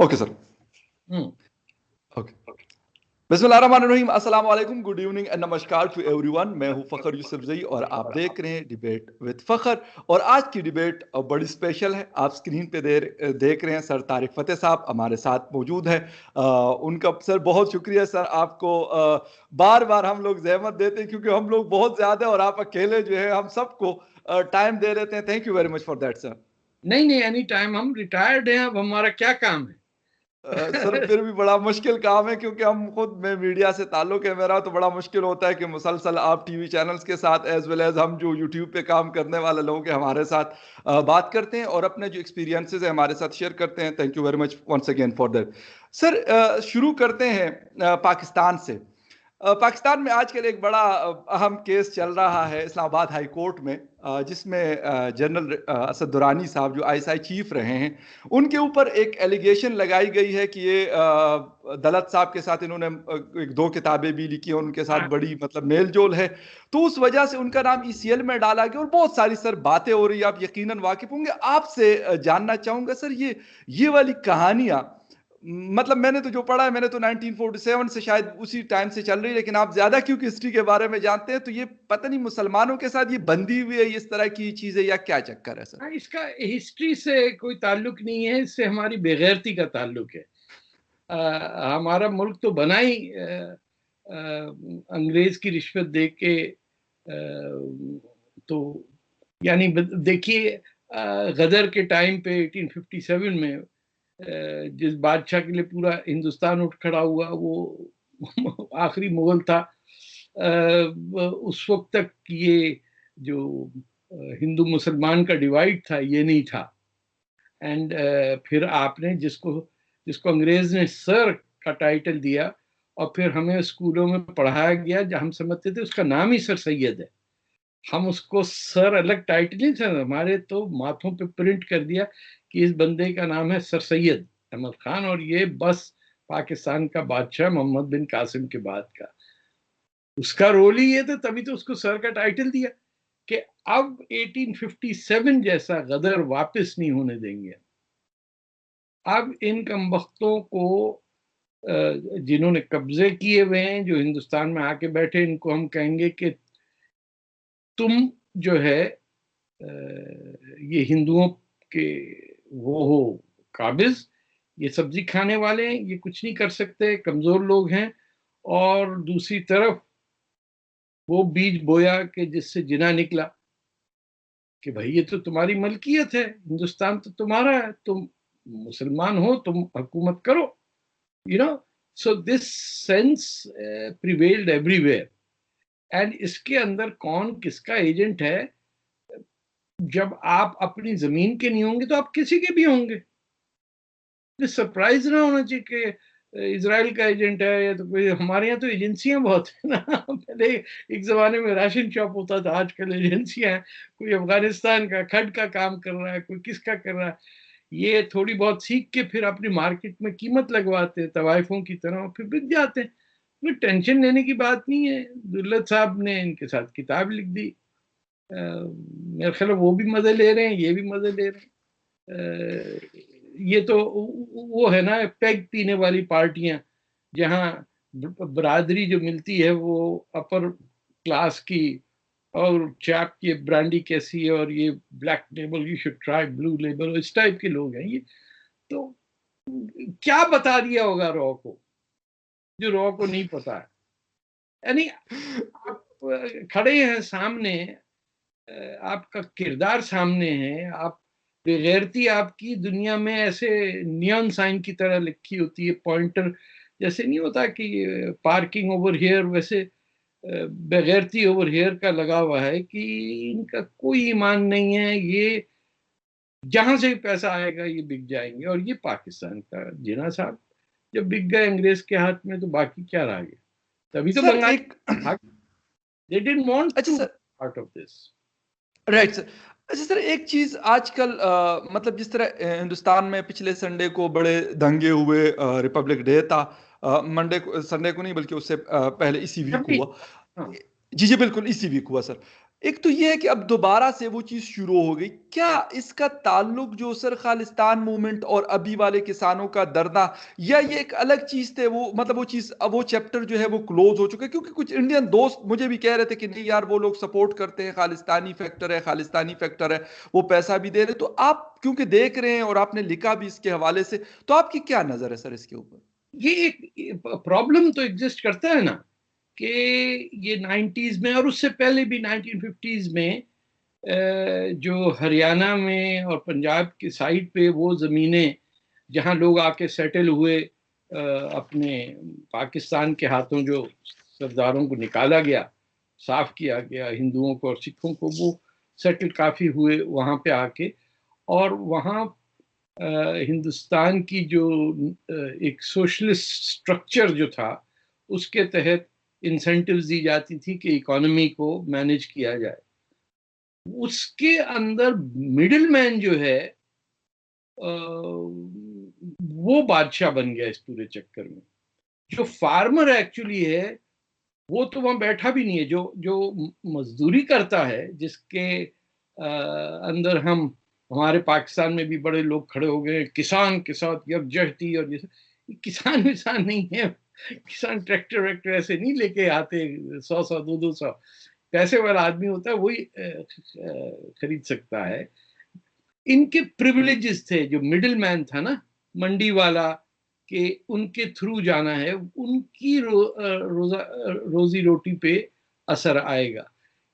Okay sir. हम्म। Okay. बिस्मिल्लाहिर्रहमानिर्रहीम, अस्सलाम वालेकुम, गुड इवनिंग एंड नमस्कार टू एवरीवन। मैं हूं फ़खर यूसुफजई और आप देख रहे हैं डिबेट विद फ़खर। और आज की डिबेट बड़ी स्पेशल है। आप स्क्रीन पे देख रहे हैं सर तारिक फ़तेह साहब हमारे साथ मौजूद है। उनका सर बहुत शुक्रिया सर, आपको बार बार हम लोग जहमत देते हैं क्योंकि हम लोग बहुत ज़्यादा और आप अकेले जो है हम सबको टाइम दे देते हैं। Thank you very much for that sir. नहीं, एनी टाइम, हम रिटायर्ड हैं, अब हमारा क्या काम है। सर फिर भी बड़ा मुश्किल काम है क्योंकि हम खुद में मीडिया से ताल्लुक है मेरा, तो बड़ा मुश्किल होता है कि मुसलसल आप टीवी चैनल्स के साथ एज वेल एज हम जो यूट्यूब पे काम करने वाले लोग हैं हमारे साथ बात करते हैं और अपने जो एक्सपीरियंसेस है हमारे साथ शेयर करते हैं। Thank you very much once again for that. Sir शुरू करते हैं पाकिस्तान से। पाकिस्तान में आजकल एक बड़ा अहम केस चल रहा है इस्लामाबाद हाई कोर्ट में, जिसमें जनरल असद दुरानी साहब जो आईएसआई चीफ रहे हैं उनके ऊपर एक एलिगेशन लगाई गई है कि ये दलत साहब के साथ इन्होंने एक दो किताबें भी लिखी हैं, उनके साथ बड़ी मतलब मेल जोल है, तो उस वजह से उनका नाम ईसीएल में डाला गया और बहुत सारी सर बातें हो रही है। आप यकीनन वाकिफ होंगे। आपसे जानना चाहूंगा सर, ये वाली कहानियां, मतलब मैंने तो जो पढ़ा है मैंने तो 1947 से शायद उसी टाइम से चल रही है, लेकिन आप ज्यादा क्योंकि हिस्ट्री के बारे में जानते हैं, तो ये पता नहीं मुसलमानों के साथ ये बंदी हुई है इस तरह की चीजें या क्या चक्कर है सर? इसका हिस्ट्री से कोई ताल्लुक नहीं है, इससे हमारी बेगैरती का ताल्लुक है। हमारा मुल्क तो बना ही अंग्रेज की रिश्वत दे के। तो यानी देखिए, गदर के टाइम पे 1857 में जिस बादशाह के लिए पूरा हिंदुस्तान उठ खड़ा हुआ, वो आखिरी मुगल था। उस वक्त तक ये जो हिंदू मुसलमान का डिवाइड था ये नहीं था। एंड फिर आपने जिसको जिसको अंग्रेज ने सर का टाइटल दिया और फिर हमें स्कूलों में पढ़ाया गया, जब हम समझते थे उसका नाम ही सर सैयद है, हम उसको सर अलग टाइटल नहीं था, हमारे तो माथों पे प्रिंट कर दिया कि इस बंदे का नाम है सर सैयद अहमद खान और ये बस पाकिस्तान का बादशाह मोहम्मद बिन कासिम के बाद का। उसका रोल ही ये था, तभी तो उसको सर का टाइटल दिया कि अब 1857 जैसा गदर वापस नहीं होने देंगे। अब इन कमबख्तों को जिन्होंने कब्जे किए हुए हैं, जो हिंदुस्तान में आके बैठे, इनको हम कहेंगे कि तुम जो है ये हिंदुओं के वो हो काबिज, ये सब्जी खाने वाले हैं, ये कुछ नहीं कर सकते, कमजोर लोग हैं। और दूसरी तरफ वो बीज बोया कि जिससे जिना निकला कि भाई ये तो तुम्हारी मलकियत है, हिंदुस्तान तो तुम्हारा है, तुम मुसलमान हो, तुम हुकूमत करो, you know. So this sense prevailed everywhere. And इसके अंदर कौन किसका एजेंट है, जब आप अपनी जमीन के नहीं होंगे तो आप किसी के भी होंगे। सरप्राइज ना होना चाहिए कि इजराइल का एजेंट है या तो कोई। हमारे यहाँ तो एजेंसियां बहुत है ना। पहले एक जमाने में राशन शॉप होता था, आजकल एजेंसियां हैं। कोई अफगानिस्तान का खड का काम कर रहा है, कोई किसका कर रहा है। ये थोड़ी बहुत सीख के फिर अपनी मार्केट में कीमत लगवाते हैं तवाइफों की तरह, फिर बिक जाते हैं। कोई टेंशन लेने की बात नहीं है। दुल्लत साहब ने इनके साथ किताब लिख दी, मेरे ख्याल वो भी मजे ले रहे हैं, ये भी मजे ले रहे हैं। ये तो वो है ना, पैग पीने वाली पार्टियां, जहां बरादरी जो मिलती है वो अपर क्लास की, और चैप की ब्रांडी कैसी है और ये black label, you should try blue label, इस टाइप के लोग हैं ये। तो क्या बता दिया होगा रॉ को, जो रॉ को नहीं पता है। यानी आप खड़े हैं सामने, आपका किरदार सामने है, आप बेगैरती आपकी दुनिया में ऐसे नियॉन साइन की तरह लिखी होती है, पॉइंटर जैसे नहीं होता कि पार्किंग ओवर हियर, वैसे बेगैरती ओवर हियर का लगा हुआ है कि इनका कोई ईमान नहीं है, ये जहां से भी पैसा आएगा ये बिक जाएंगे। और ये पाकिस्तान का जिना साहब जब बिक गए अंग्रेज के हाथ में, तो बाकी क्या रह गया। तभी तो सर बंगाल एक दे डिडंट वांट अच्छा to sir, part of this. Right sir. अच्छा सर, एक चीज आजकल मतलब जिस तरह हिंदुस्तान में पिछले संडे को बड़े दंगे हुए, रिपब्लिक डे था, मंडे को संडे को नहीं बल्कि उससे पहले इसी वीक हुआ। हाँ। जी जी बिल्कुल इसी वीक हुआ सर। एक तो ये है कि अब दोबारा से वो चीज़ शुरू हो गई। क्या इसका ताल्लुक जो सर खालिस्तान मूवमेंट और अभी वाले किसानों का धरना, या ये एक अलग चीज़ थे, वो मतलब वो चीज़, अब वो चैप्टर जो है वो क्लोज़ हो चुका है? क्योंकि कुछ इंडियन दोस्त मुझे भी कह रहे थे कि नहीं यार वो लोग सपोर्ट करते हैं, खालिस्तानी फैक्टर है, वो पैसा भी दे रहे हैं। तो आप क्योंकि देख रहे हैं और आपने लिखा भी इसके हवाले से, तो आपकी क्या नज़र है सर इसके ऊपर? ये एक प्रॉब्लम तो एग्जिस्ट करता है ना कि ये 90s में और उससे पहले भी 1950s में जो हरियाणा में और पंजाब की साइड पे वो ज़मीनें जहाँ लोग आके सेटल हुए, अपने पाकिस्तान के हाथों जो सरदारों को निकाला गया, साफ किया गया हिंदुओं को और सिखों को, वो सेटल काफ़ी हुए वहाँ पे आके। और वहाँ हिंदुस्तान की जो एक सोशलिस्ट स्ट्रक्चर जो था उसके तहत इंसेंटिव्स दी जाती थी कि इकोनॉमी को मैनेज किया जाए। उसके अंदर मिडिल मैन जो है वो बादशाह बन गया इस पूरे चक्कर में। जो फार्मर एक्चुअली है वो तो वहां बैठा भी नहीं है, जो जो मजदूरी करता है, जिसके अंदर हम हमारे पाकिस्तान में भी बड़े लोग खड़े हो गए किसान के साथ यकजहती, और जैसे किसान विसान नहीं है। किसान ट्रैक्टर वैक्टर ऐसे नहीं लेके आते, 100 100 200 पैसे वाला आदमी होता है वही खरीद सकता है। इनके प्रिविलेजेस थे, जो मिडिल मैन था ना, मंडी वाला, कि उनके थ्रू जाना है, उनकी रोजी रोटी पे असर आएगा।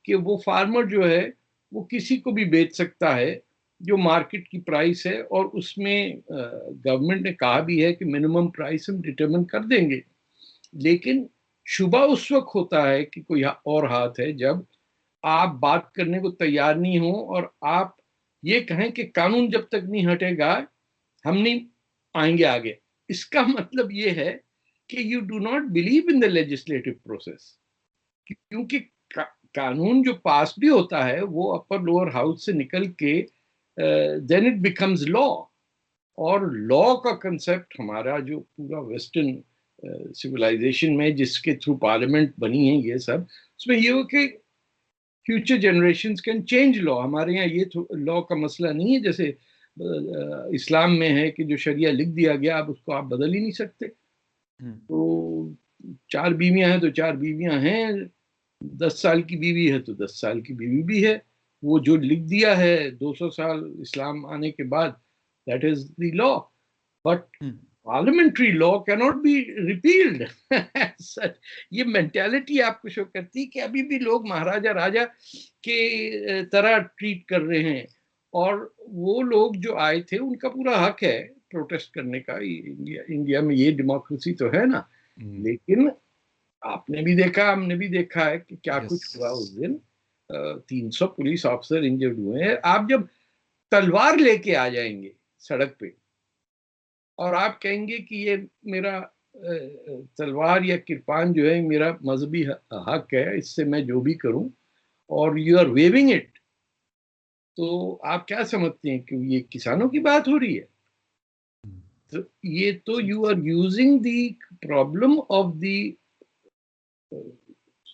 कि वो फार्मर जो है वो किसी को भी बेच सकता है जो मार्केट की प्राइस है, और उसमें गवर्नमेंट ने कहा भी है कि मिनिमम प्राइस हम डिटरमिन कर देंगे। लेकिन शुबा उस वक्त होता है कि कोई और हाथ है जब आप बात करने को तैयार नहीं हो और आप ये कहें कि कानून जब तक नहीं हटेगा हम नहीं आएंगे आगे। इसका मतलब ये है कि you do not believe in the legislative process. क्योंकि कानून जो पास भी होता है वो अपर लोअर हाउस से निकल के देन इट बिकम्स लॉ। और लॉ का कंसेप्ट हमारा जो पूरा वेस्टर्न सिविलाइजेशन में जिसके थ्रू पार्लियामेंट बनी है ये सब, उसमें ये हो कि future generations can change law. हमारे यहाँ ये लॉ का मसला नहीं है जैसे इस्लाम में है कि जो शरिया लिख दिया गया अब उसको आप बदल ही नहीं सकते। तो 4 बीवियां हैं तो 4 बीवियां हैं, 10 साल की बीवी है तो 10 साल की बीवी भी है। वो जो लिख दिया है 200 साल इस्लाम आने के बाद, that is the law. But parliamentary law cannot be repealed. ये मेंटेलिटी आपको शो करती है कि अभी भी लोग महाराजा राजा के तरह ट्रीट कर रहे हैं। और वो लोग जो आए थे उनका पूरा हक है प्रोटेस्ट करने का। इंडिया में ये डेमोक्रेसी तो है ना। लेकिन आपने भी देखा, हमने भी देखा है कि क्या कुछ हुआ उस दिन। 300 पुलिस ऑफिसर इंजर्ड हुए हैं। आप जब तलवार लेके आ जाएंगे सड़क पे और आप कहेंगे कि ये मेरा तलवार या किरपान जो है मेरा मजहबी हक है, इससे मैं जो भी करूं, और यू आर वेविंग इट, तो आप क्या समझते हैं कि ये किसानों की बात हो रही है? तो ये तो you are using the problem of the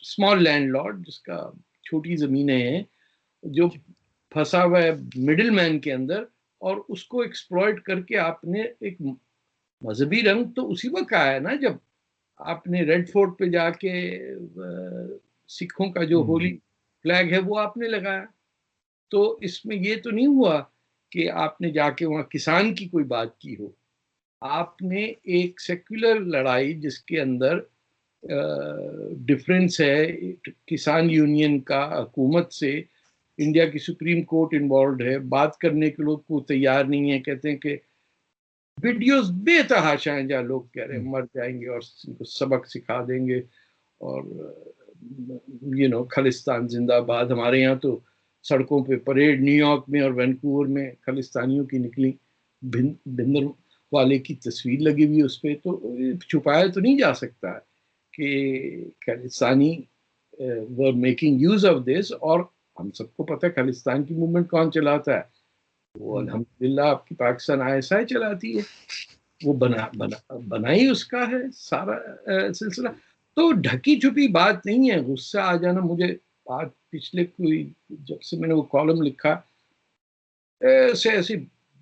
small landlord, जिसका छोटी जमीनें हैं, जो फंसा हुआ है मिडिल मैन के अंदर, और उसको एक्सप्लॉइट करके आपने एक मजहबी रंग तो उसी वक्त आया ना जब आपने रेड फोर्ट पे जाके सिखों का जो होली फ्लैग है वो आपने लगाया। तो इसमें ये तो नहीं हुआ कि आपने जाके वहां किसान की कोई बात की हो। आपने एक सेक्युलर लड़ाई जिसके अंदर डिफरेंस है किसान यूनियन का हुकूमत से, इंडिया की सुप्रीम कोर्ट इन्वॉल्व है, बात करने के लोग को तैयार नहीं है, कहते हैं कि वीडियोस बेतहाशा हैं जहाँ लोग कह रहे हैं मर जाएंगे और इनको सबक सिखा देंगे, और खालिस्तान जिंदाबाद। हमारे यहाँ तो सड़कों पे परेड न्यूयॉर्क में और वैंकूवर में खालिस्तानियों की निकली, भिंदर वाले की तस्वीर लगी हुई उस पर। तो छुपाया तो नहीं जा सकता है कि Khalistani were making use of this. और हम सबको पता है खालिस्तान की मूवमेंट कौन चलाता है, वो अल्हम्दुलिल्लाह आपकी पाकिस्तान ISI चलाती है। वो बनाई उसका है सारा सिलसिला। तो ढकी छुपी बात नहीं है। गुस्सा आ जाना मुझे आज पिछले कोई जब से मैंने वो कॉलम लिखा, ऐसे ऐसे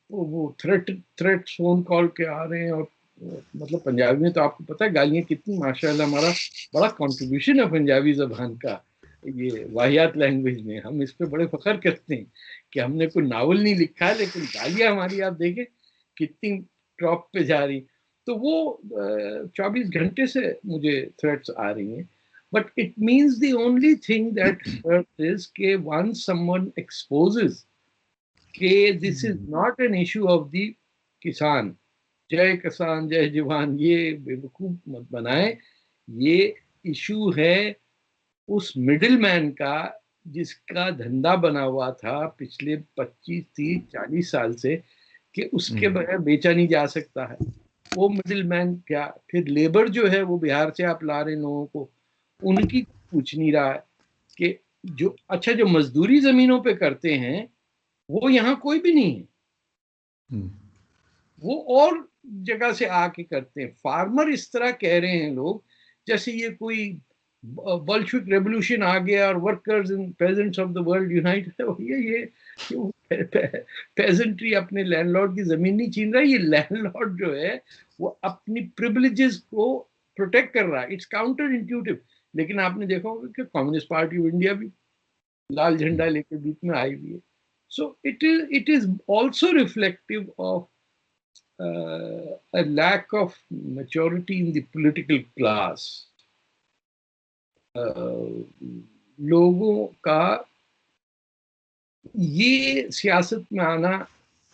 वो थ्रेट फोन कॉल के आ रहे हैं। और मतलब पंजाबी में तो आपको पता है गालियां कितनी, माशाल्लाह हमारा बड़ा कंट्रीब्यूशन है पंजाबी जबान का ये वाहियात लैंग्वेज में। हम इस पे बड़े फख्र करते हैं कि हमने कोई नावल नहीं लिखा है, लेकिन गालियां हमारी आप देखें कितनी टॉप पे जा रही। तो वो 24 घंटे से मुझे थ्रेट्स आ रही हैं। But it means the only thing that is के once someone exposes कि this is not an issue of the किसान, जय किसान जय जवान, ये बेवकूफ मत बनाए। ये इशू है उस मिडिल मैन का जिसका धंधा बना हुआ था पिछले 25 30 40 साल से, कि उसके बगैर बेचा नहीं जा सकता है। वो मिडिल मैन क्या, फिर लेबर जो है वो बिहार से आप ला रहे लोगों को, उनकी पूछ नहीं रहा है कि जो अच्छा जो मजदूरी जमीनों पे करते हैं वो यहाँ कोई भी नहीं है, वो और जगह से आके करते हैं। फार्मर इस तरह कह रहे हैं लोग जैसे ये कोई बल्शविक रेवोल्यूशन आ गया और workers and pageants of the world United हो गया। ये पेजेंट्री अपने लैंडलॉर्ड की जमीन नहीं छीन रहा, ये लैंडलॉर्ड जो है वो अपनी प्रिविलेजेस को प्रोटेक्ट कर रहा है। It's counter intuitive. लेकिन आपने देखा होगा कि कम्युनिस्ट पार्टी ऑफ इंडिया भी लाल झंडा लेकर बीच में आई हुई है। So it is also reflective of a lack of maturity in the political class. लोगों का ये सियासत में आना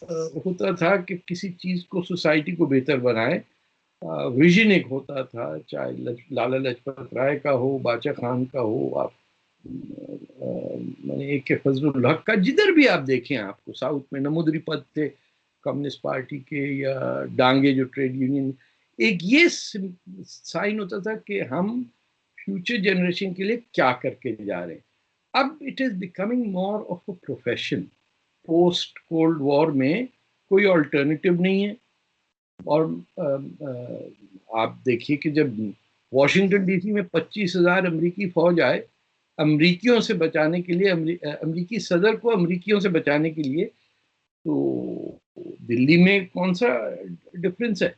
होता था कि किसी चीज को सोसाइटी को बेहतर बनाए। विजन एक होता था, चाहे लाला लाजपत राय का हो, बाचा खान का हो, आप मैंने एक फजलुल हक का, जिधर भी आप देखें आपको साउथ में नमूदरी पद थे कम्युनिस्ट पार्टी के, या डांगे जो ट्रेड यूनियन, एक ये साइन होता था कि हम फ्यूचर जनरेशन के लिए क्या करके जा रहे हैं। अब it is becoming more of a profession. Post cold war में कोई ऑल्टरनेटिव नहीं है। और आप देखिए कि जब वॉशिंगटन डीसी में 25,000 अमरीकी फौज आए अमरीकियों से बचाने के लिए, अमरीकी सदर को अमरीकियों से बचाने के लिए, तो दिल्ली में कौन सा डिफरेंस है?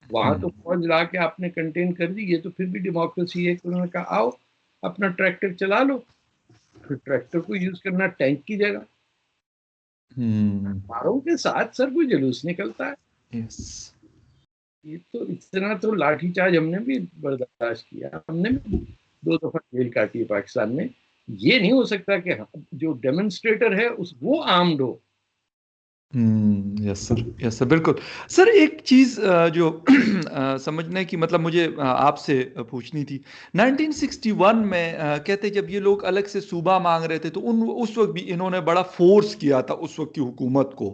वहां तो फौज ला के आपने कंटेन कर दी। ये तो फिर भी डेमोक्रेसी है। उन्होंने कहा आओ अपना ट्रैक्टर चला लो, फिर ट्रैक्टर को यूज करना टैंक की जगह। मारों के साथ सर कोई जुलूस निकलता है। yes. ये तो इतना तो लाठीचार्ज हमने भी बर्दाश्त किया, हमने भी 2 दफा जेल काटी है पाकिस्तान में। ये नहीं हो सकता कि जो डेमोन्स्ट्रेटर है उस वो आर्म्ड हो। यस सर बिल्कुल। सर एक चीज जो समझने की मतलब मुझे आपसे पूछनी थी। 1961 में कहते जब ये लोग अलग से सूबा मांग रहे थे तो उस वक्त भी इन्होंने बड़ा फोर्स किया था उस वक्त की हुकूमत को।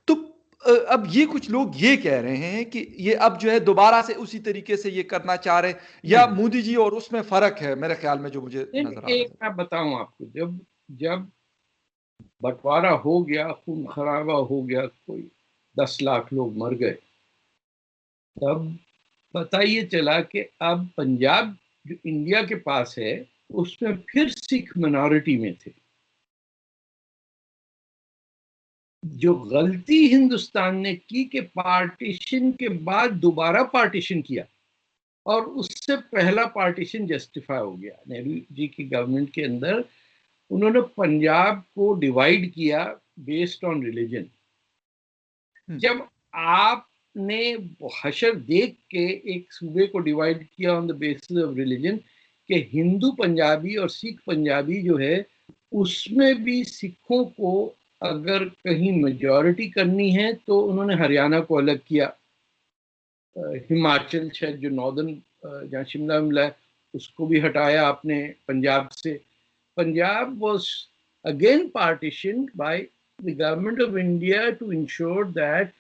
तो अब ये कुछ लोग ये कह रहे हैं कि ये अब जो है दोबारा से उसी तरीके से ये करना चाह रहे हैं, या मोदी जी और उसमें फर्क है मेरे ख्याल में जो मुझे नजर आ रहा है। एक मैं बताऊं आपको, जब जब बंटवारा हो गया, खून खराबा हो गया, कोई 10 लाख लोग मर गए, तब पता ये चला कि अब पंजाब जो इंडिया के पास है उसमें फिर सिख मिनॉरिटी में थे। जो गलती हिंदुस्तान ने की कि पार्टीशन के बाद दोबारा पार्टीशन किया, और उससे पहला पार्टीशन जस्टिफाई हो गया नेहरू जी की गवर्नमेंट के अंदर। उन्होंने पंजाब को डिवाइड किया बेस्ड ऑन रिलीजन। जब आपने हशर देख के एक सूबे को डिवाइड किया on the basis of religion कि हिंदू पंजाबी और सिख पंजाबी जो है, उसमें भी सिखों को अगर कहीं मेजॉरिटी करनी है तो उन्होंने हरियाणा को अलग किया, हिमाचल शायद जो नॉर्दर्न जहाँ शिमला मिला है उसको भी हटाया आपने पंजाब से। Punjab was again partitioned by the government of India to ensure that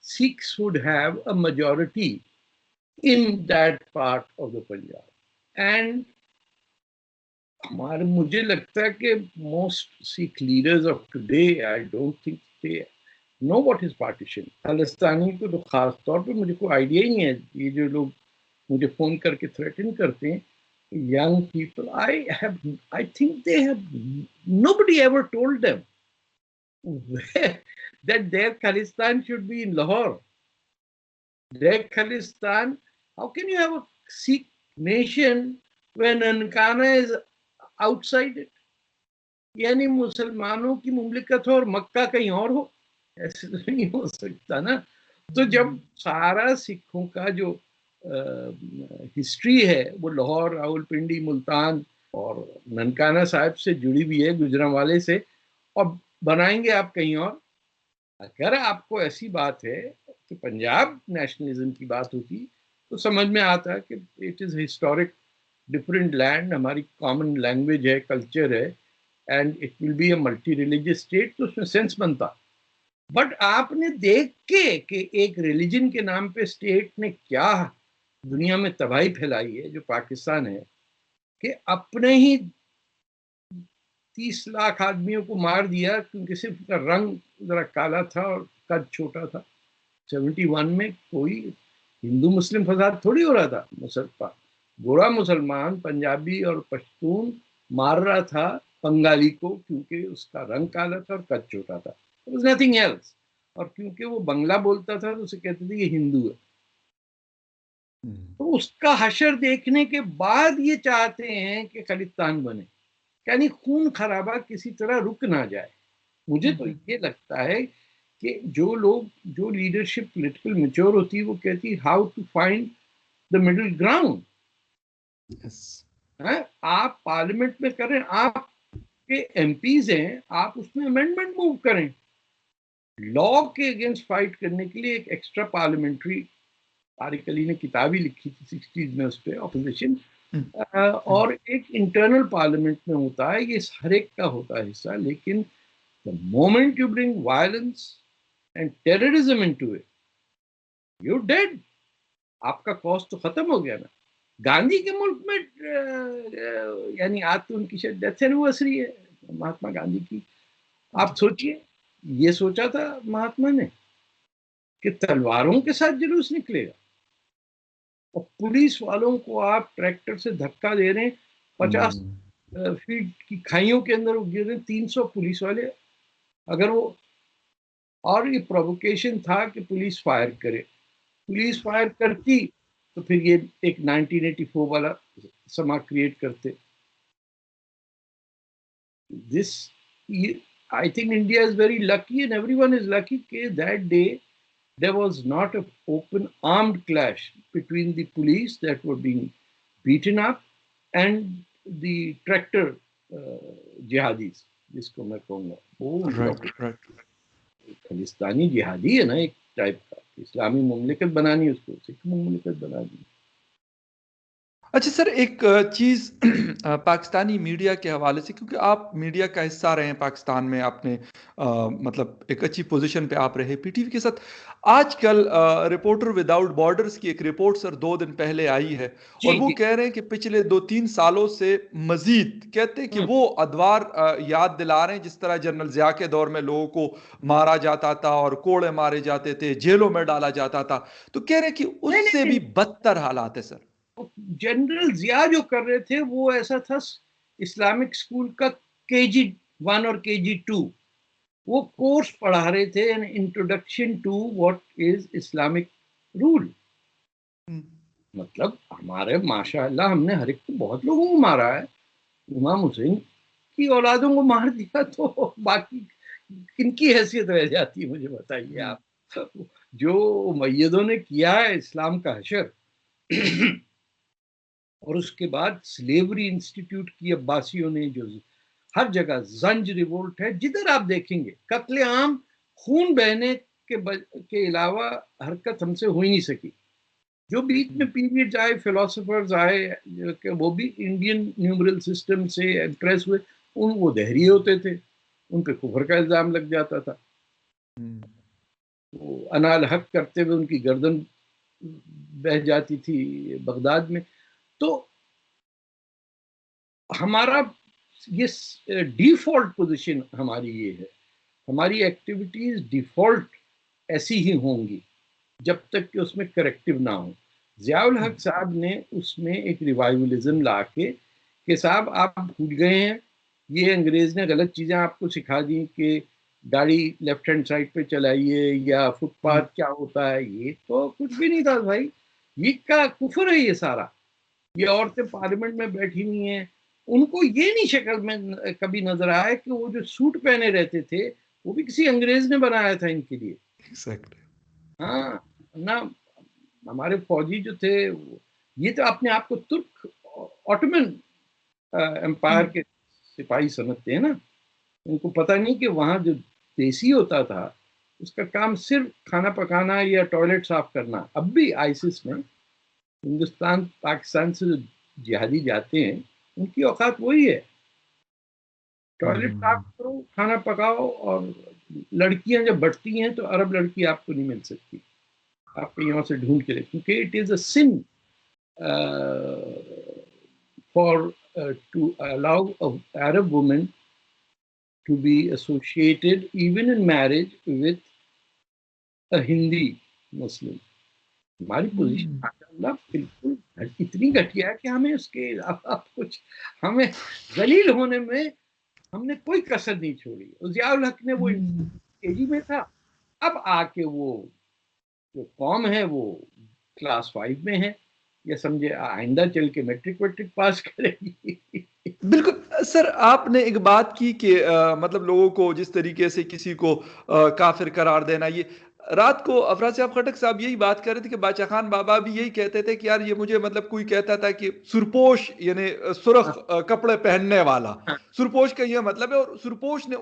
Sikhs would have a majority in that part of the Punjab. And मुझे लगता है कि most Sikh leaders of today, I don't think they know what is partition. Khalistani को तो खास तौर पे मुझे कोई आइडिया ही नहीं है। ये जो लोग मुझे फोन करके थ्रेटन करते हैं, young people, I think they have, nobody ever told them that their Khalistan should be in Lahore. Their Khalistan, how can you have a Sikh nation when Nankana is outside it? यानी मुसलमानों की मुमलिकत हो और मक्का कहीं और हो, ऐसे तो नहीं हो सकता ना। तो जब सारा सिखों का जो हिस्ट्री है वो लाहौर, रावलपिंडी, मुल्तान और ननकाना साहिब से जुड़ी हुई है, गुजरांवाले से, और बनाएंगे आप कहीं और। अगर आपको ऐसी बात है कि पंजाब नेशनलिज्म की बात होती तो समझ में आता कि it is historic different land, हमारी कॉमन लैंग्वेज है, कल्चर है, and it will be a multi religious state, तो उसमें सेंस बनता। बट आपने देख के कि एक रिलीजन के नाम पे स्टेट ने क्या दुनिया में तबाही फैलाई है, जो पाकिस्तान है, कि अपने ही 30 लाख आदमियों को मार दिया क्योंकि सिर्फ उसका रंग जरा काला था और कद छोटा था। 71 में कोई हिंदू मुस्लिम फसाद थोड़ी हो रहा था, मुसलमान गोरा मुसलमान पंजाबी और पश्तून मार रहा था बंगाली को क्योंकि उसका रंग काला था और कद छोटा था, नथिंग एल्स। और क्योंकि वो बंगला बोलता था तो उसे कहते थे ये हिंदू है। तो उसका हशर देखने के बाद ये चाहते हैं कि खालिस्तान बने, यानी खून खराबा किसी तरह रुक ना जाए। मुझे तो ये लगता है कि जो लोग, जो लीडरशिप पॉलिटिकल मैच्योर होती है, वो कहती है how to find the middle ground. आप पार्लियामेंट में करें, आपके एमपीज हैं, आप उसमें अमेंडमेंट मूव करें। लॉ के अगेंस्ट फाइट करने के लिए एक एक्स्ट्रा पार्लियामेंट्री, तारिक अली ने किताब ही लिखी थी 60s में उस पर, ऑपोजिशन, और एक इंटरनल पार्लियामेंट में होता है, ये हर एक का होता है हिस्सा। लेकिन the moment you bring violence and terrorism into it, you're dead. आपका कॉज तो खत्म हो गया ना। गांधी के मुल्क में यानी आज तो उनकी शायद डेथ एनिवर्सरी है महात्मा गांधी की। आप सोचिए, ये सोचा था महात्मा ने कि तलवारों के साथ जुलूस निकलेगा, और पुलिस वालों को आप ट्रैक्टर से धक्का दे रहे हैं, 50 फीट की खाइयों के अंदर गिर रहे, 300 पुलिस वाले। अगर वो, और ये प्रोवोकेशन था कि पुलिस फायर करे, पुलिस फायर करती तो फिर ये एक 1984 वाला समा क्रिएट करते। This, I think India is very lucky and everyone is lucky that that day there was not an open armed clash between the police that were being beaten up and the tractor jihadis, जिसको मैं कहूँगा वो खालिस्तानी जिहादी है ना, एक type का। इस्लामी मुमलिकत बनानी, उसको सिख मुमलिकत बनानी। अच्छा सर, एक चीज़ पाकिस्तानी मीडिया के हवाले से, क्योंकि आप मीडिया का हिस्सा रहे हैं पाकिस्तान में, आपने मतलब एक अच्छी पोजीशन पे आप रहे पीटीवी के साथ। आजकल रिपोर्टर विदाउट बॉर्डर्स की एक रिपोर्ट सर 2 दिन पहले आई है, और वो कह रहे हैं कि पिछले 2-3 सालों से मजीद, कहते हैं कि वो अदवार याद दिला रहे हैं जिस तरह जनरल ज़िया के दौर में लोगों को मारा जाता था और कोड़े मारे जाते थे, जेलों में डाला जाता था। तो कह रहे हैं कि उससे भी बदतर हालात है सर। जनरल जिया जो कर रहे थे वो ऐसा था, इस्लामिक स्कूल का KG 1 और KG 2 वो कोर्स पढ़ा रहे थे, an introduction to what is Islamic rule. मतलब हमारे माशाअल्लाह हमने हर एक को, बहुत लोगों को मारा है। इमाम हुसैन की औलादों को मार दिया तो बाकी किनकी हैसियत रह जाती है, मुझे बताइए आप। जो मैयदों ने किया है इस्लाम का हशर, और उसके बाद स्लेवरी इंस्टीट्यूट की अब्बासियों ने, जो हर जगह जंज रिवोल्ट है, जिधर आप देखेंगे कत्लेआम, खून बहने के अलावा हरकत हमसे हो ही नहीं सकी। जो बीच में पीरियड्स आए, फिलोसोफर्स आए, वो भी इंडियन न्यूमरल सिस्टम से इम्प्रेस हुए, वो दहरिए होते थे, उन पे कुफर का इल्जाम लग जाता था। वो अनाल हक करते हुए उनकी गर्दन बह जाती थी बगदाद में। तो हमारा ये डिफॉल्ट पोजीशन हमारी ये है, हमारी एक्टिविटीज डिफॉल्ट ऐसी ही होंगी जब तक कि उसमें करेक्टिव ना हो। ज़ियाउल हक साहब ने उसमें एक रिवाइवलिज्म ला के साहब आप भूल गए हैं, ये अंग्रेज ने गलत चीज़ें आपको सिखा दी कि गाड़ी लेफ्ट हैंड साइड पे चलाइए या फुटपाथ क्या होता है, ये तो कुछ भी नहीं था भाई, ये क्या कुफर है ये सारा। ये औरतें पार्लियामेंट में बैठी हुई हैं, उनको ये नहीं शक्ल में कभी नजर आया कि वो जो सूट पहने रहते थे वो भी किसी अंग्रेज ने बनाया था इनके लिए। एग्जैक्टली। हाँ ना, हमारे फौजी जो थे ये तो अपने आप को तुर्क ऑटोमन एम्पायर के सिपाही समझते हैं ना। उनको पता नहीं कि वहाँ जो देसी होता था उसका काम सिर्फ खाना पकाना या टॉयलेट साफ करना। अब भी आईसिस में हिंदुस्तान पाकिस्तान से जो जिहादी जाते हैं उनकी औकात वही है, टॉयलेट साफ करो, खाना पकाओ। और लड़कियां जब बढ़ती हैं तो अरब लड़की आपको नहीं मिल सकती, आप कहीं और से ढूंढ के देखें, क्योंकि it is a sin for to allow an Arab woman to be associated even in marriage with a Hindi Muslim. हमारी पोजीशन माशाल्लाह बिल्कुल इतनी घटिया है कि हमें उसके अलावा कुछ, हमें जलील होने में हमने कोई कसर नहीं छोड़ी। ज़ियाउल हक ने वो एजी में था, अब आके वो जो कौम है वो क्लास 5 में है, या समझे आइंदा चल के मैट्रिक वैट्रिक पास करेगी। बिल्कुल सर, आपने एक बात की कि मतलब लोगों को जिस तरीके से किसी को काफिर करार देना, ये रात को अफराज साहब खटक साहब यही बात कर रहे थे कि बादशाह खान बाबा भी यही कहते थे कि यार ये मुझे, मतलब कोई कहता था कि सुरपोश यानी सुर्ख हाँ, कपड़े पहनने वाला, हाँ, सुरपोश का ये मतलब है। और सुरपोश ने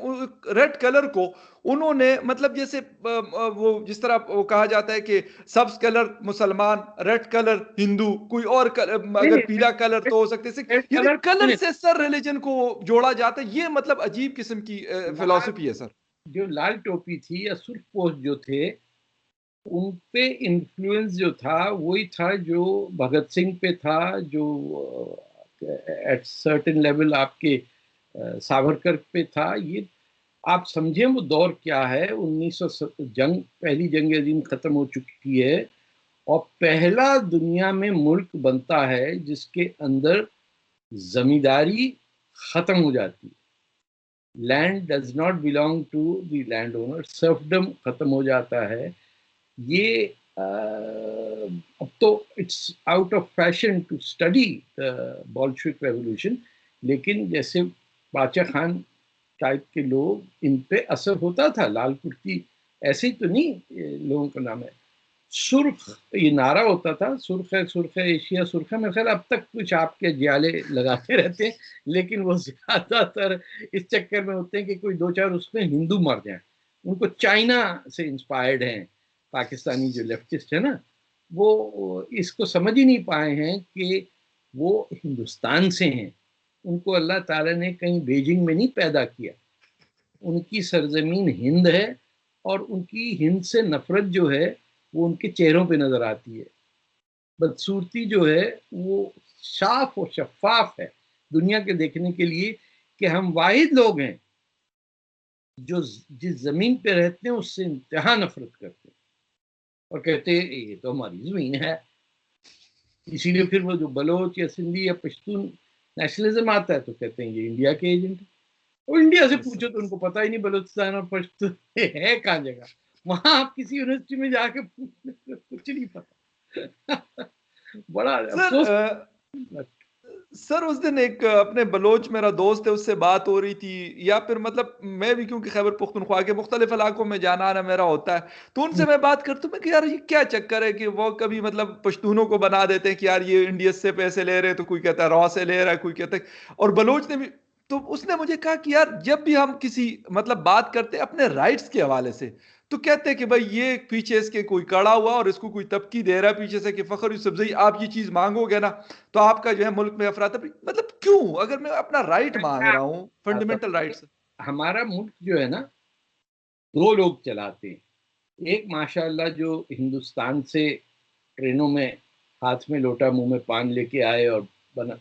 रेड कलर को उन्होंने, मतलब जैसे वो जिस तरह वो कहा जाता है कि सब्ज कलर मुसलमान, रेड कलर हिंदू, कोई और कलर, नहीं अगर नहीं, पीला कलर तो हो सकते हैं रेड यानी कलर कलर से सर रिलीजन को जोड़ा जाता है। ये मतलब अजीब किस्म की लाल, फिलॉसफी है सर। जो लाल टोपी थी या सुर्ख पोस्ट जो थे, उन पे इन्फ्लुएंस जो था वही था जो भगत सिंह पे था, जो एट सर्टेन लेवल आपके सावरकर पे था। ये आप समझें वो दौर क्या है। 1900 जंग, पहली जंग अजीम खत्म हो चुकी है और पहला दुनिया में मुल्क बनता है जिसके अंदर जमींदारी खत्म हो जाती है, land does not belong to the land owner, serfdom खत्म हो जाता है। ये अब तो it's out of fashion to study the Bolshevik revolution, लेकिन जैसे बादशाह खान टाइप के लोग, इन पे असर होता था। लाल कुर्ती ऐसे ही तो नहीं लोगों का नाम है। सुर्ख ये नारा होता था, सुर्ख है एशिया सुर्ख है। मेरे ख्याल अब तक कुछ आपके जियाले लगाते रहते हैं, लेकिन वो ज्यादातर इस चक्कर में होते हैं कि कोई दो चार उसमें हिंदू मर जाए। उनको चाइना से इंस्पायर्ड हैं पाकिस्तानी जो लेफ्टिस्ट है ना, वो इसको समझ ही नहीं पाए हैं कि वो हिंदुस्तान से हैं। उनको अल्लाह ताला ने कहीं बीजिंग में नहीं पैदा किया, उनकी सरजमीन हिंद है। और उनकी हिंद से नफरत जो है वो उनके चेहरों पे नजर आती है। बदसूरती जो है वो साफ और शफाफ है दुनिया के देखने के लिए, कि हम वाहिद लोग हैं जो जिस जमीन पे रहते हैं उससे इंतहा नफरत करते हैं और कहते हैं ये तो हमारी जमीन है। इसीलिए फिर वो जो बलोच या सिंधी या पश्तून नेशनलिज्म आता है तो कहते हैं ये इंडिया के एजेंट है। और इंडिया से पूछो तो उनको पता ही नहीं बलूचिस्तान और पश्तून है कहाँ जगह। वहां आप किसी यूनिवर्सिटी में जाके कुछ नहीं पता। बड़ा सर अफसोस। सर उस दिन एक अपने बलोच मेरा दोस्त है, उससे बात हो रही थी, या फिर मतलब मैं भी क्योंकि खैबर पुख्तनख्वा के मुख्तलिफ इलाकों में जाना आना मेरा होता है, तो उनसे मैं बात करता हूँ मैं कि यार ये क्या चक्कर है कि वो कभी मतलब पश्तूनों को बना देते हैं कि यार ये इंडिया से पैसे ले रहे हैं, तो कोई कहता है रॉ से ले रहा है, कोई कहता है, और बलोच ने भी। तो उसने मुझे कहा कि यार जब भी हम किसी मतलब बात करते हैं अपने राइट्स के हवाले से, तो कहते हैं कि भाई ये पीछे इसके कोई कड़ा हुआ और इसको कोई तबकी दे रहा है पीछे से कि फखर यूसुफजई आप ये चीज मांगोगे ना तो आपका जो है मुल्क में अफरा तफरी। मतलब क्यों, अगर मैं अपना राइट मांग रहा हूँ, फंडामेंटल राइट्स। हमारा मुल्क जो है ना, दो लोग चलाते हैं। एक माशाल्लाह जो हिंदुस्तान से ट्रेनों में हाथ में लोटा मुंह में पान लेके आए और बना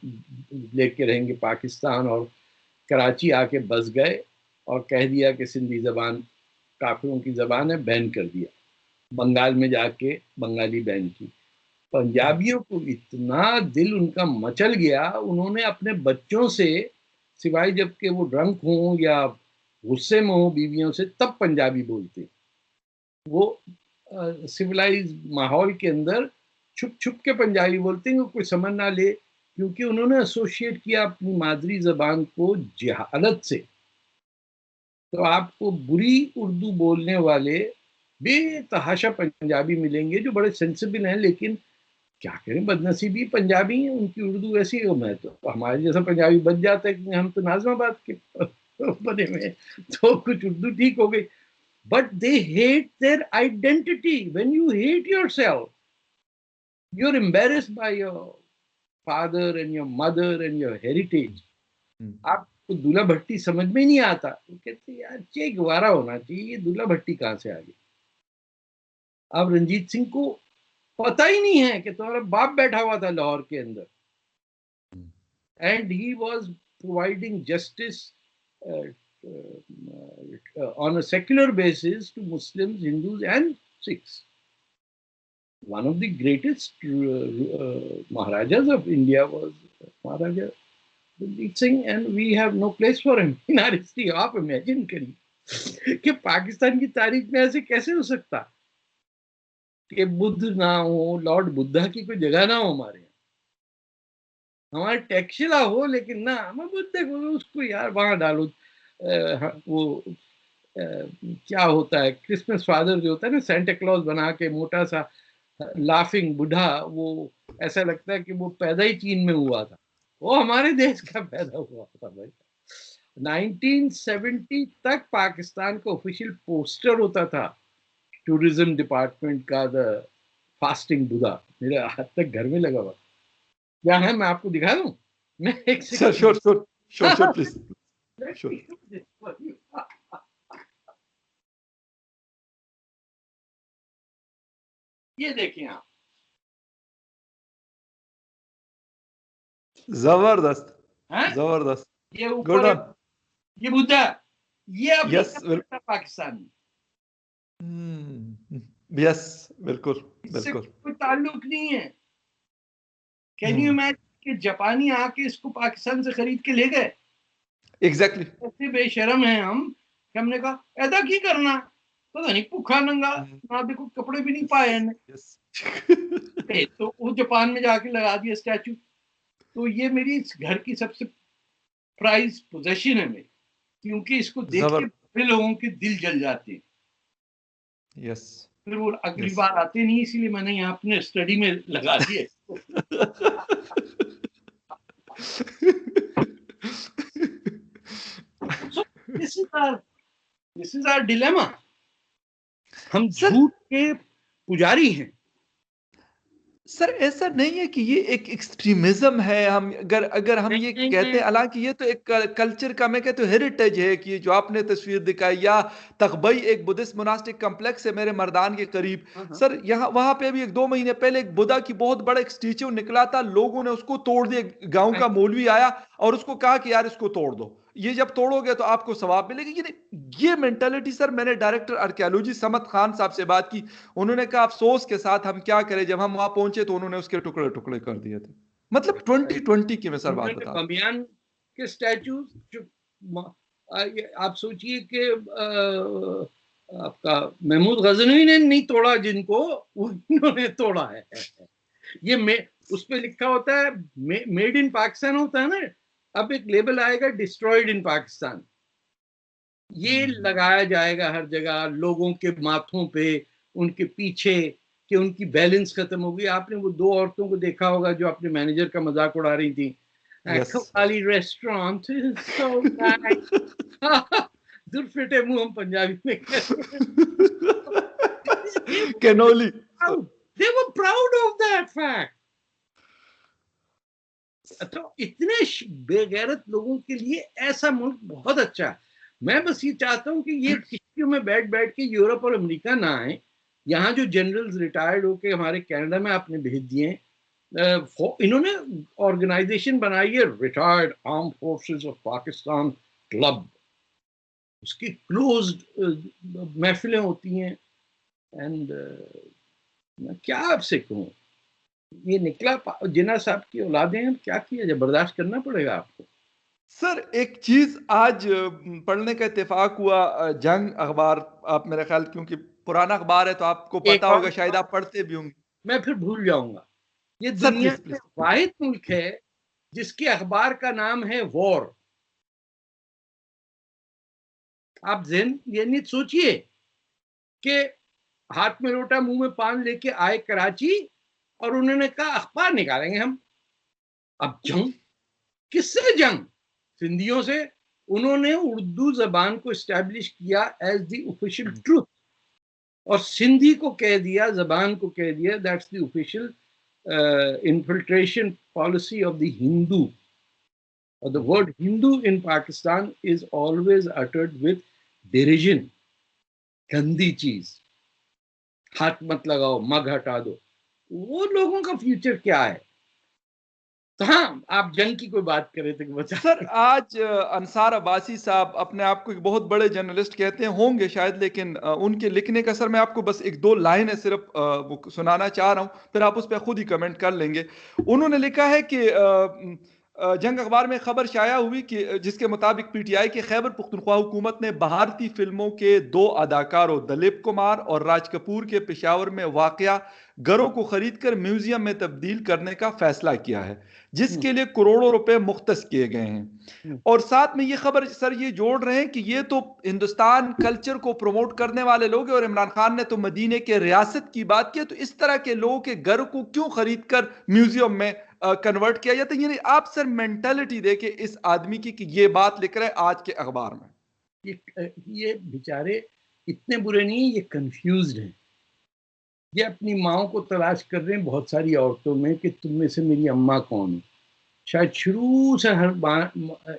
लेके रहेंगे पाकिस्तान, और कराची आके बस गए और कह दिया कि सिंधी ज़बान काफिरों की ज़बान है, बैन कर दिया। बंगाल में जाके बंगाली बैन की। पंजाबियों को इतना दिल उनका मचल गया, उन्होंने अपने बच्चों से, सिवाय जबकि वो ड्रंक हों या गुस्से में हो बीवियों से, तब पंजाबी बोलते। वो सिविलाइज माहौल के अंदर छुप छुप के पंजाबी बोलते हैं, कोई समझ ना ले, क्योंकि उन्होंने एसोसिएट किया अपनी मादरी जबान को जहालत से। तो आपको बुरी उर्दू बोलने वाले बेतहाशा पंजाबी मिलेंगे जो बड़े सेंसिबल हैं, लेकिन क्या करें, बदनसीबी पंजाबी हैं, उनकी उर्दू ऐसी है। मैं तो, हमारे जैसा पंजाबी बच जाता है कि हम तो नाजमाबाद के बने हुए हैं, तो कुछ उर्दू ठीक हो गई। But they hate their identity. When you hate yourself, you are embarrassed by your father and your mother and your heritage. आपको दूल्हा भट्टी समझ में नहीं आता, तो कहते यार चे गवारा होना चाहिए, ये दूल्हा भट्टी कहाँ से आ गई। अब रंजीत सिंह को पता ही नहीं है कि तुम्हारा बाप बैठा हुआ था लाहौर के अंदर, and he was providing justice on a secular basis to Muslims, Hindus and Sikhs. One of the greatest Maharajas of India was Maharaja Ranjit Singh, and we have no place for him in our history. आप imagine करिए कि पाकिस्तान की तारीख में ऐसे कैसे हो सकता कि बुद्ध ना हो, लॉर्ड बुद्धा की कोई जगह ना हो हमारे यहाँ। हमारे टैक्शिला हो, लेकिन ना, हम बुद्ध को उसको यार वहां डालो। वो क्या होता है, क्रिसमस फादर जो होता है ना, सेंटा क्लॉज बना के मोटा सा लाफिंग बुढ़ा, वो ऐसा लगता है कि वो पैदा ही चीन में हुआ था, वो हमारे देश का पैदा हुआ था भाई। 1970 तक पाकिस्तान का ऑफिशियल पोस्टर होता था टूरिज्म डिपार्टमेंट का, द फास्टिंग बुद्धा। मेरे हाथ तक घर में लगा हुआ। क्या है, मैं आपको दिखा दूं? मैं एक sir sure sure sure sure please sure. ये देखिए आप, जबरदस्त हैं? जबरदस्त, ये गुड ऊपर ऑन। ये बुद्धा, ये अभी यस पाकिस्तान में, यस बिल्कुल इससे बिल्कुल। कोई ताल्लुक नहीं है। कैन यू हम्म, इमेजिन कि जापानी आके इसको पाकिस्तान से खरीद के ले गए? एग्जैक्टली। ऐसे बेशरम हैं हम कि हमने कहा ऐसा की करना, पता नहीं भूखा नंगा ना, देखो कपड़े भी नहीं पाए हैं, यस तो वो जापान में जाके लगा दिया स्टैचू। तो ये मेरी इस घर की सबसे प्राइज पोजेशन है मेरी, क्योंकि इसको देख के जबर बड़े लोगों के दिल जल जाते हैं। यस फिर वो अगली यस बार आते नहीं, इसीलिए मैंने यहाँ अपने स्टडी में लगा दिए। So this is our dilemma. हम सर झूठ के पुजारी हैं। सर ऐसा नहीं है कि ये एक एक्सट्रीमिज्म है, हम अगर अगर हम नहीं ये नहीं कहते नहीं, हैं, हालांकि ये तो एक कल्चर का, मैं कहता हूँ हेरिटेज है, कि जो आपने तस्वीर दिखाई, या तकबई एक बुद्धिस्ट मोनास्टिक कम्प्लेक्स है मेरे मर्दान के करीब। हाँ, सर यहाँ वहां पे अभी एक 2 महीने पहले एक बुद्धा की बहुत बड़ा एक स्टैचू निकला था, लोगों ने उसको तोड़ दिया। गांव का मौलवी आया और उसको कहा कि यार इसको तोड़ दो, ये जब तोड़ोगे तो आपको सवाब मिलेगी। ये मेंटालिटी सर, मैंने डायरेक्टर आर्कियोलॉजी समत खान साहब से बात की, उन्होंने कहा अफसोस के साथ हम क्या करें, जब हम वहां पहुंचे तो उन्होंने उसके टुकड़े टुकड़े कर दिए थे। मतलब 2020 की मैं सर बात उन्होंने बता रहा बमियान के स्टैचू जो आप सोचिए कि आपका महमूद गजनवी ने नहीं तोड़ा जिनको, उन्होंने तोड़ा है। ये उस पे लिखा होता है मेड इन पाकिस्तान होता है ना, अब एक लेबल आएगा डिस्ट्रॉयड इन पाकिस्तान, ये लगाया जाएगा हर जगह लोगों के माथों पे, उनके पीछे, कि उनकी बैलेंस खत्म हो गई। आपने वो दो औरतों को देखा होगा जो अपने मैनेजर का मजाक उड़ा रही थी, yes Qawwali restaurant so nice. दुर्फिटे मुंह हम पंजाबी में कहते हैं। Cannoli They were proud of that fact. तो इतने बेगैरत लोगों के लिए ऐसा मुल्क बहुत अच्छा है। मैं बस ये चाहता हूँ कि ये किश्तियों में बैठ बैठ के यूरोप और अमेरिका ना आए। यहाँ जो जनरल्स रिटायर्ड होके हमारे कनाडा में आपने भेज दिए, इन्होंने ऑर्गेनाइजेशन बनाई है retired arm forces of Pakistan club, उसकी क्लोज्ड महफिलें होती हैं। एंड मैं क्या आपसे कहूँ, ये निकला जिन्ना साहब की औलादें हैं, क्या किया जाए, बर्दाश्त करना पड़ेगा आपको। सर एक चीज आज पढ़ने का इत्तेफाक हुआ, जंग अखबार, आप मेरे ख्याल, क्योंकि पुराना अखबार है तो आपको पता एक और होगा, शायद आप पढ़ते भी होंगे। मैं फिर भूल जाऊंगा, ये सर दुनिया प्लीज में प्लीज। वाहिद मुल्क है जिसके अखबार का नाम है वॉर। आप जेन ये नहीं सोचिए कि हाथ में लोटा मुंह में पान लेके आए कराची और उन्होंने कहा अखबार निकालेंगे हम। अब जंग, किससे जंग? सिंधियों से। उन्होंने उर्दू जबान को इस्टेब्लिश किया एज द ऑफिशियल ट्रूथ, और सिंधी को कह दिया, जबान को कह दिया that's the official infiltration policy of the Hindu. Or the word Hindu in Pakistan is always uttered with derision. गंदी चीज, हाथ मत लगाओ, मग हटा दो। वो लोगों का फ्यूचर क्या है? तो हाँ, आप जंग की कोई बात कर रहे थे कि बचा। सर आज अंसार अब्बासी साहब अपने आप को एक बहुत बड़े जर्नलिस्ट कहते हैं, होंगे शायद, लेकिन उनके लिखने का, सर मैं आपको बस एक दो लाइन है सिर्फ वो सुनाना चाह रहा हूं, फिर आप उस पर खुद ही कमेंट कर लेंगे। उन्होंने लिखा है कि जंग अखबार में खबर शाया हुई कि जिसके मुताबिक पीटीआई के खैबर पुख्तनख्वा हुकूमत ने भारतीय फिल्मों के दो अदाकारों दलीप कुमार और राज कपूर के पेशावर में वाकया घरों को खरीद कर म्यूजियम में तब्दील करने का फैसला किया है, जिसके लिए करोड़ों रुपए मुख्तस किए गए हैं। और साथ में ये खबर सर ये जोड़ रहे हैं कि ये तो हिंदुस्तान कल्चर को प्रमोट करने वाले लोग हैं, और इमरान खान ने तो मदीने के रियासत की बात की, तो इस तरह के लोगों के घर को क्यों खरीद कर म्यूजियम में कन्वर्ट किया जाता है? यानी आप सर मेंटेलिटी देखे इस आदमी की कि ये बात लिख रहे हैं आज के अखबार में। ये बेचारे इतने बुरे नहीं, ये कंफ्यूज्ड हैं। ये अपनी माओ को तलाश कर रहे हैं बहुत सारी औरतों में कि तुम में से मेरी अम्मा कौन है। शायद शुरू से हर बार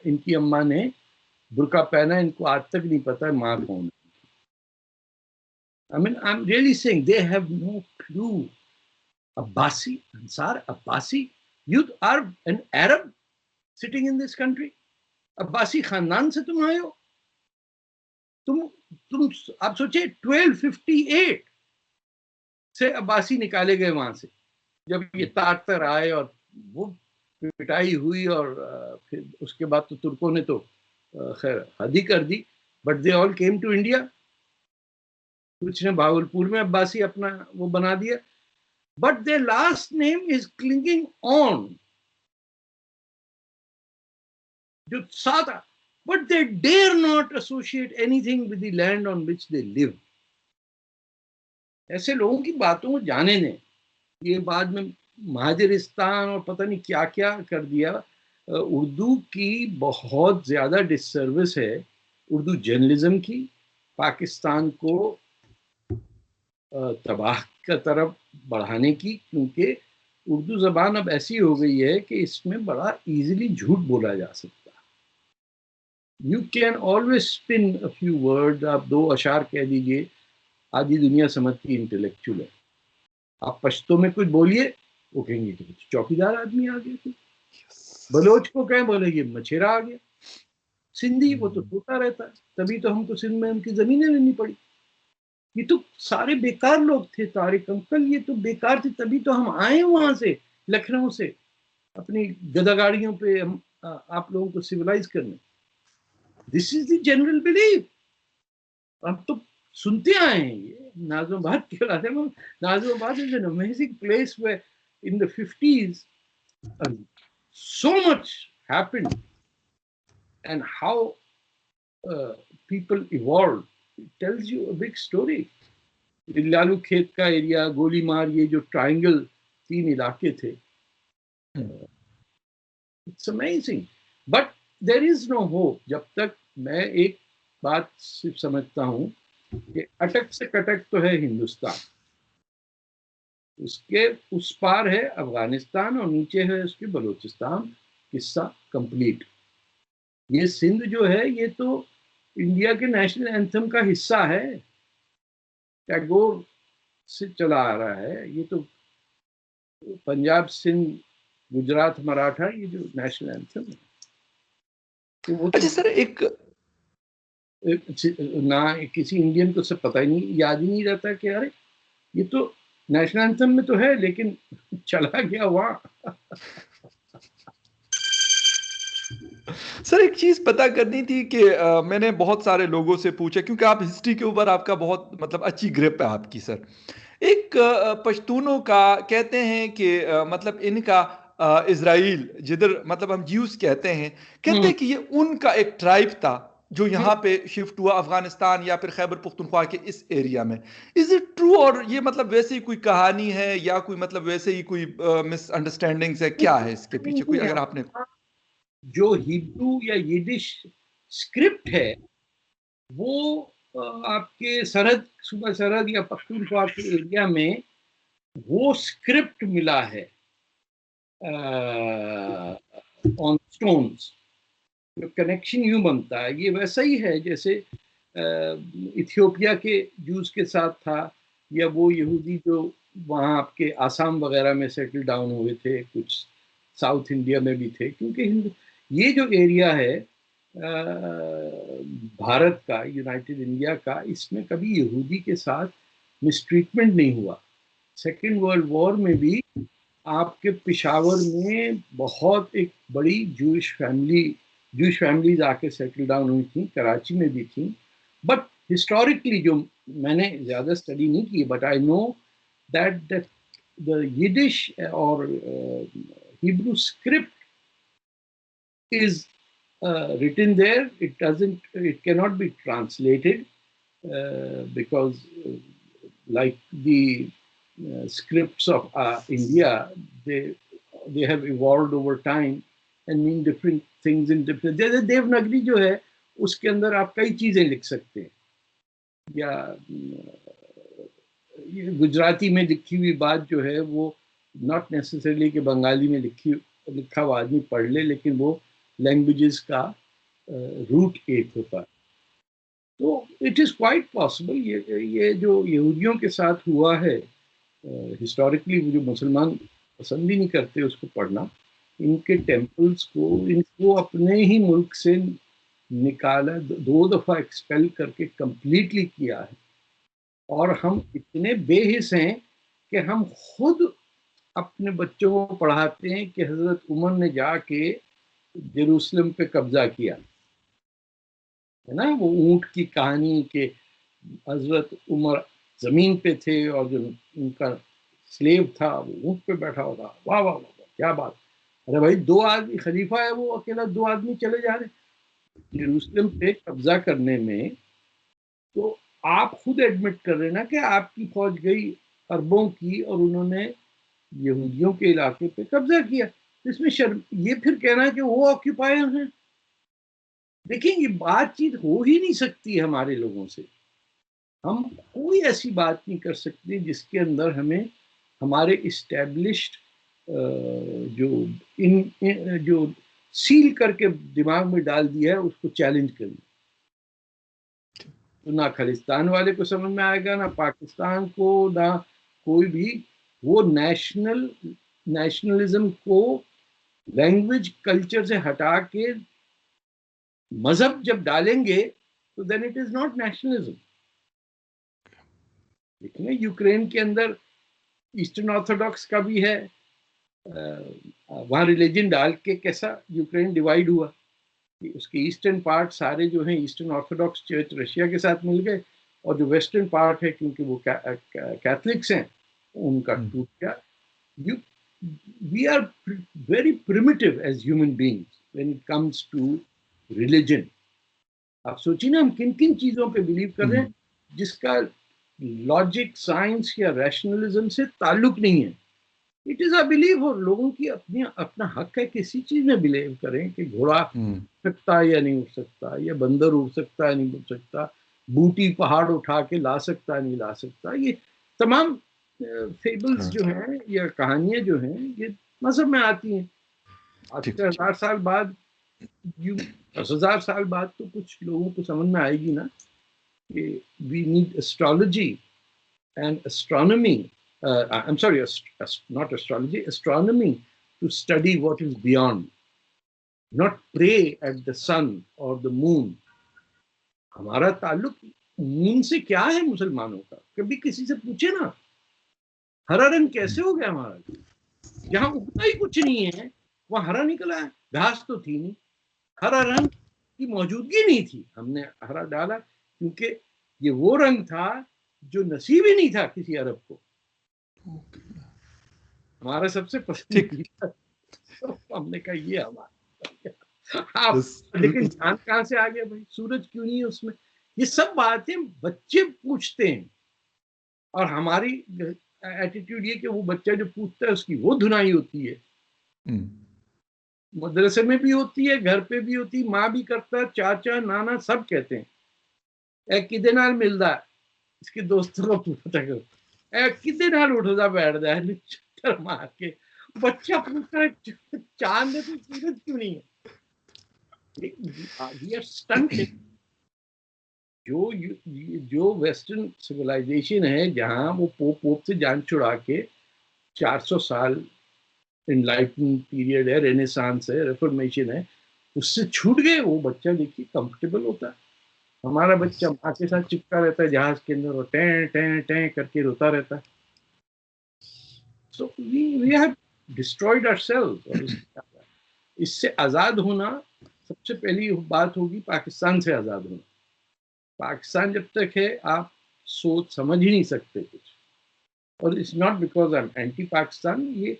इनकी अम्मा ने बुर्का पहना, इनको आज तक नहीं पता है माँ कौन है। I mean, I'm really saying they have no clue. Abbasi, Ansar Abbasi, you are an Arab sitting in this country. Abbasi खानदान से तुम आए हो। तुम आप सोचिए 1258 से अब्बासी निकाले गए वहां से, जब ये तातर आए और वो पिटाई हुई, और फिर उसके बाद तो तुर्कों ने तो खैर हद ही कर दी, but they all came to India. कुछ ने भागलपुर में अब्बासी अपना वो बना दिया, but their last name is clinging on, जो साथ, but they dare not associate anything with the land on which they live. ऐसे लोगों की बातों को जाने दें। ये बाद में महाजरिस्तान और पता नहीं क्या क्या कर दिया। उर्दू की बहुत ज्यादा डिससर्विस है, उर्दू जर्नलिज्म की, पाकिस्तान को तबाह की तरफ बढ़ाने की, क्योंकि उर्दू जबान अब ऐसी हो गई है कि इसमें बड़ा इजीली झूठ बोला जा सकता है। You can always spin a few word, आप दो अशार कह दीजिए, आधी दुनिया समझती इंटेलेक्चुअल है। आप पश्तो में कुछ बोलिए, वो कहेंगे कि चौकीदार आदमी आ गया थे। बलोच को कहें, बोले ये मछेरा आ गया। सिंधी, वो तो सोता रहता है, तभी तो हमको सिंध में उनकी जमीनें लेनी पड़ी। ये तो सारे बेकार लोग थे, तारिक अंकल, ये तो बेकार थे, तभी तो हम आए वहां से, लखनऊ से, अपनी गदा गाड़ियों पे हम आप लोगों को सिविलाइज करने। This is the general belief. हम तो सुनते आए हैं ये नाज़िमाबाद के बारे में। Nazimabad is an amazing place where in the 50s so much happened, and how people evolved. It tells you a big story. Lalu खेत का एरिया, गोली मार, ये जो ट्रायंगल 3 इलाके थे, it's amazing, but there is no hope. जब तक मैं एक बात सिर्फ समझता हूं कि अटक से कटक तो है हिंदुस्तान, उसके उस पार है अफगानिस्तान, और नीचे है उसकी बलूचिस्तान, किस्सा कंप्लीट। ये सिंध जो है, ये तो इंडिया के नेशनल एंथम का हिस्सा है, टैगोर से चला आ रहा है। ये तो पंजाब, सिंध, गुजरात, मराठा, ये जो नेशनल एंथम है, तो वो तो अच्छा सर एक ना किसी इंडियन को सब पता ही नहीं, याद ही नहीं रहता कि अरे ये तो नेशनल एंथम में तो है, लेकिन चला गया वहाँ। सर एक चीज पता करनी थी कि मैंने बहुत सारे लोगों से पूछा, क्योंकि आप हिस्ट्री के ऊपर आपका बहुत मतलब अच्छी ग्रिप है आपकी सर। एक पश्तूनों का कहते हैं कि मतलब इनका इज़राइल जिधर मतलब हम ज्यूस कहते हैं, कहते हम्म, हैं कि ये उनका एक ट्राइब था जो यहाँ पे शिफ्ट हुआ अफगानिस्तान या फिर खैबर पुख्तनख्वा के इस एरिया में। Is it true? और ये मतलब वैसे ही कोई कहानी है या कोई मतलब वैसे ही कोई मिसअंडरस्टैंडिंग्स है, क्या है इसके पीछे कोई नहीं, अगर आपने। जो हिब्रू या यिडिश स्क्रिप्ट है वो आपके सरहद, सूबा सरहद या पख्तूनख्वा के एरिया में वो स्क्रिप्ट मिला है ऑन स्टोन्स। जो कनेक्शन यूं बनता है, ये वैसा ही है जैसे इथियोपिया के जूस के साथ था, या वो यहूदी जो वहाँ आपके आसाम वगैरह में सेटल डाउन हुए थे, कुछ साउथ इंडिया में भी थे, क्योंकि ये जो एरिया है भारत का, यूनाइटेड इंडिया का, इसमें कभी यहूदी के साथ मिसट्रीटमेंट नहीं हुआ। सेकेंड वर्ल्ड वॉर में भी आपके पिशावर में बहुत एक बड़ी जूश फैमिलीज आके सेटल डाउन हुई थी, कराची में भी थी। बट हिस्टोरिकली जो मैंने ज़्यादा स्टडी नहीं की, but I know that the Yiddish और Hebrew script is written there. It cannot be translated because, like the scripts of India, they have evolved over time and mean different things in different. जैसे देवनागरी जो है उसके अंदर आप कई चीजें लिख सकते हैं, या गुजराती में लिखी हुई बात जो है वो नॉट नेसेसरली कि बंगाली में लिखा हुआ आदमी पढ़ ले, लेकिन वो लैंग्वेजेस का रूट एक होता है। तो इट इज़ क्वाइट पॉसिबल ये जो यहूदियों के साथ हुआ है हिस्टोरिकली, जो मुसलमान पसंद ही नहीं करते उसको पढ़ना, इनके टेम्पल्स को इनको अपने ही मुल्क से निकाला, दो दफ़ा एक्सपेल करके कंप्लीटली किया है। और हम इतने बेहिस हैं कि हम खुद अपने बच्चों को पढ़ाते हैं कि हजरत उमर ने जाके जेरूसलम पे कब्जा किया है ना। वो ऊंट की कहानी के हजरत उमर जमीन पे थे और जो उनका स्लेव था वो ऊंट पे बैठा हुआ था। वाह वाह वाह वाह, क्या बात। अरे भाई, दो आदमी खलीफा है, वो अकेला दो आदमी चले जा रहे जेरूसलम पे कब्जा करने में। तो आप खुद एडमिट कर रहे ना कि आपकी फौज गई अरबों की और उन्होंने यहूदियों के इलाके पे कब्जा किया। इसमें शर्म, ये फिर कहना है कि वो ऑक्यूपायर हैं। देखिए, ये बातचीत हो ही नहीं सकती हमारे लोगों से। हम कोई ऐसी बात नहीं कर सकते जिसके अंदर हमें हमारे इस्टेब्लिश्ड जो जो सील करके दिमाग में डाल दिया है उसको चैलेंज करें। तो ना खालिस्तान वाले को समझ में आएगा, ना पाकिस्तान को, ना कोई भी। वो नेशनलिज्म को लैंग्वेज कल्चर से हटा के मजहब जब डालेंगे तो then it is not nationalism. देखिए यूक्रेन के अंदर ईस्टर्न ऑर्थोडॉक्स का भी है, वहाँ रिलीजन डाल के कैसा यूक्रेन डिवाइड हुआ कि उसके ईस्टर्न पार्ट सारे जो हैं ईस्टर्न ऑर्थोडॉक्स चर्च रशिया के साथ मिल गए, और जो वेस्टर्न पार्ट है क्योंकि वो कैथलिक्स हैं उनका टूट गया। you we are very primitive as human beings when it comes to religion। आप सोचिए ना, हम किन किन चीजों पे बिलीव कर रहे हैं जिसका लॉजिक, साइंस या रैशनलिज्म से ताल्लुक नहीं है। इट इज अ बिलीव, और लोगों की अपनी अपना हक है किसी चीज में बिलीव करें कि घोड़ा उड़ सकता है या नहीं उड़ सकता, या बंदर उड़ सकता है नहीं उड़ सकता, बूटी पहाड़ उठा के ला सकता है नहीं ला सकता। ये तमाम फेबल्स जो हैं या कहानियां जो हैं ये मजहब में आती हैं। आज ठीक से 1000 साल बाद, 10,000 साल बाद तो कुछ लोगों को समझ में आएगी ना कि we need astrology and astronomy. I'm sorry, not astrology, astronomy, to study what is beyond, not pray at the sun or the moon। हमारा ताल्लुक मून से क्या है मुसलमानों का, कभी किसी से पूछे ना। हरा रंग कैसे हो गया हमारा? जहां उगता ही कुछ नहीं है वहां हरा निकला है। घास तो थी नहीं, हरा रंग की मौजूदगी नहीं थी, हमने हरा डाला क्योंकि ये वो रंग था जो नसीब ही नहीं था किसी अरब को। हमारा सबसे पसंदीदा, तो हमने कहा ये हमारा। आप लेकिन ध्यान कहाँ से आ गया भाई, सूरज क्यों नहीं है उसमें? ये सब बातें बच्चे पूछते हैं, और हमारी एटीट्यूड ये कि वो बच्चा जो पूछता है उसकी वो धुनाई होती है। मदरसे में भी होती है, घर पे भी होती है, माँ भी करता है, चाचा नाना सब कहते हैं ए किदे नाल मिलदा, इसके दोस्तों को पूछता है ए किदे नाल उठदा बैठदा है, चक्कर मार के बच्चा पूछता है चांद है तो सूरज क्यों नहीं है? We are stunted. जो वेस्टर्न सिविलाइजेशन है जहां वो पोप से जान छुड़ा के 400 साल इनलाइटनिंग पीरियड है, रेनेसांस है, रिफॉर्मेशन है, उससे छूट गए। वो बच्चा देखिए कंफर्टेबल होता है। हमारा बच्चा माँ के साथ चिपका रहता है जहाज के अंदर, वो टें टें टें करके रोता रहता है। So we have destroyed ourselves. और इससे आज़ाद होना, सबसे पहली बात होगी पाकिस्तान से आज़ाद होना। पाकिस्तान जब तक है आप सोच समझ ही नहीं सकते कुछ। और it's not because I am anti Pakistan, ये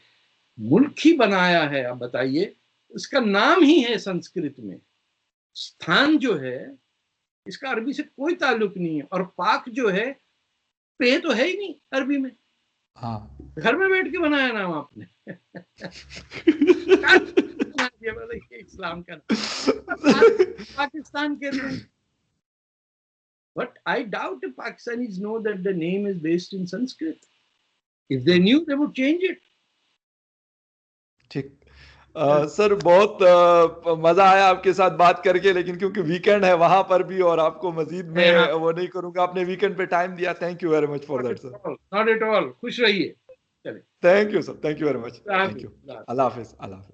मुल्क ही बनाया है। आप बताइए, उसका नाम ही है संस्कृत में, स्थान जो है इसका अरबी से कोई ताल्लुक नहीं है। और पाक जो है, पे तो है ही नहीं अरबी में। हाँ, घर में बैठ के बनाया नाम आपने। इस्लाम का पाकिस्तान के अंदर। But I doubt if Pakistanis know that the name is based in Sanskrit. If they knew, they would change it. ठीक। सर बहुत मजा आया आपके साथ बात करके, लेकिन क्योंकि वीकेंड है वहां पर भी और आपको मजीद में वो नहीं करूंगा। आपने वीकेंड पे टाइम दिया, thank you very much for that sir. Not at all. खुश रहिए। चलिए, thank you sir, thank you very much, thank you. अल्लाह हाफिज़। अल्लाह हाफिज, अल्लाह हाफिज।